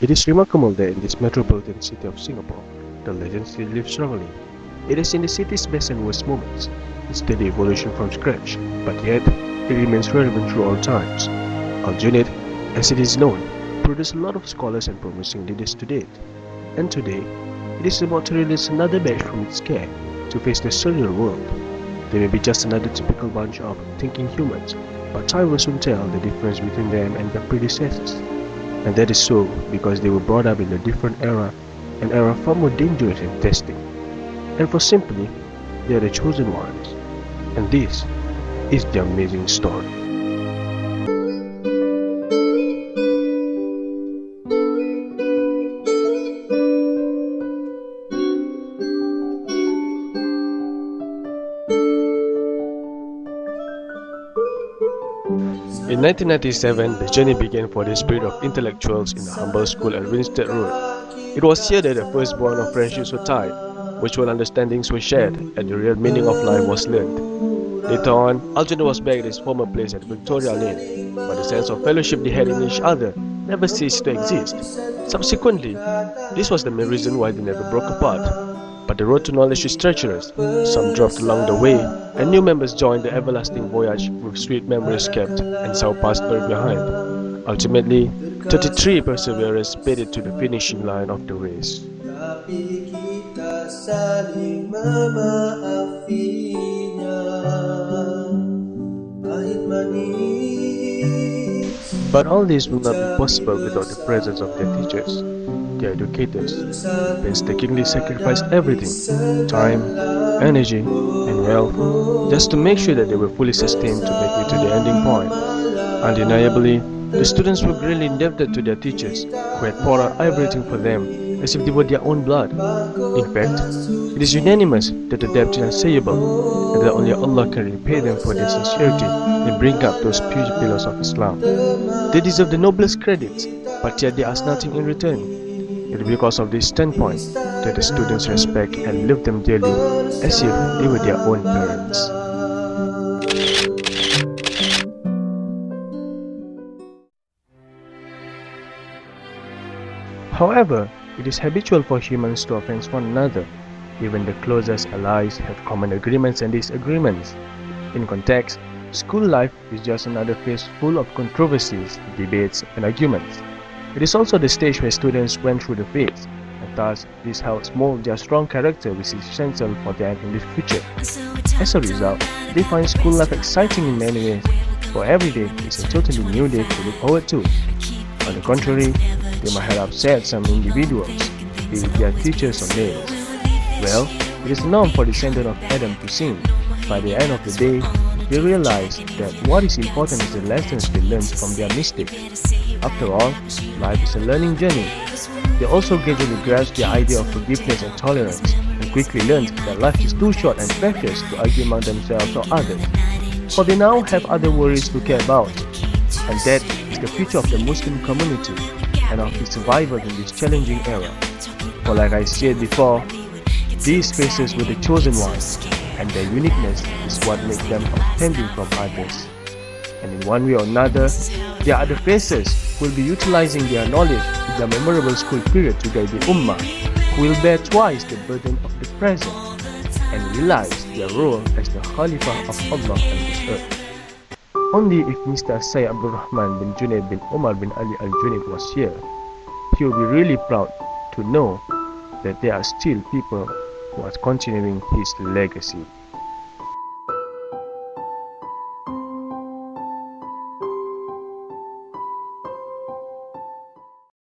It is remarkable that in this metropolitan city of Singapore, the legend still lives strongly. It is in the city's best and worst moments, its steady evolution from scratch, but yet it remains relevant through all times. Al-Junaid, as it is known, produced a lot of scholars and promising leaders to date. And today, it is about to release another batch from its care to face the surreal world. They may be just another typical bunch of thinking humans, but time will soon tell the difference between them and their predecessors. And that is so because they were brought up in a different era, an era far more dangerous and testing. And for simply, they are the chosen ones. And this is the amazing story. In 1997, the journey began for the spirit of intellectuals in the humble school at Winstead Road. It was here that the first bond of friendships were tied, mutual understandings were shared, and the real meaning of life was learned. Later on, Al-Junaid was back at his former place at Victoria Lane, but the sense of fellowship they had in each other never ceased to exist. Subsequently, this was the main reason why they never broke apart. But the road to knowledge is treacherous. Some dropped along the way, and new members joined the everlasting voyage with sweet memories kept and sour past buried behind. Ultimately, 33 perseverers made it to the finishing line of the race. But all this will not be possible without the presence of their teachers. Their educators painstakingly sacrificed everything, time, energy, and wealth, just to make sure that they were fully sustained to make it to the ending point. Undeniably, the students were greatly indebted to their teachers, who had poured out everything for them as if they were their own blood. In fact, it is unanimous that the debt is unsayable, and that only Allah can repay them for their sincerity in bringing up those pure pillars of Islam. They deserve the noblest credits, but yet they ask nothing in return. It is because of this standpoint that the students respect and love them dearly as if they were their own parents. However, it is habitual for humans to offend one another. Even the closest allies have common agreements and disagreements. In context, school life is just another phase full of controversies, debates, and arguments. It is also the stage where students went through the phase, and thus this helps mold their strong character, which is essential for their in the future. As a result, they find school life exciting in many ways, for every day is a totally new day to look forward to. On the contrary, they might have upset some individuals, be it their teachers or males. Well, it is the norm for the descendant of Adam to sin. By the end of the day, they realize that what is important is the lessons they learned from their mistakes. After all, life is a learning journey. They also gradually grasp the idea of forgiveness and tolerance, and quickly learned that life is too short and precious to argue among themselves or others. For they now have other worries to care about, and that is the future of the Muslim community and of its survival in this challenging era. For like I said before, these faces were the chosen ones, and their uniqueness is what makes them outstanding from others. And in one way or another, their other faces will be utilizing their knowledge in their memorable school period to guide the Ummah, who will bear twice the burden of the present, and realize their role as the Khalifah of Allah on this earth. Only if Mr. Syed Abdul Rahman bin Junaid bin Omar bin Ali al-Junaid was here, he will be really proud to know that there are still people who are continuing his legacy.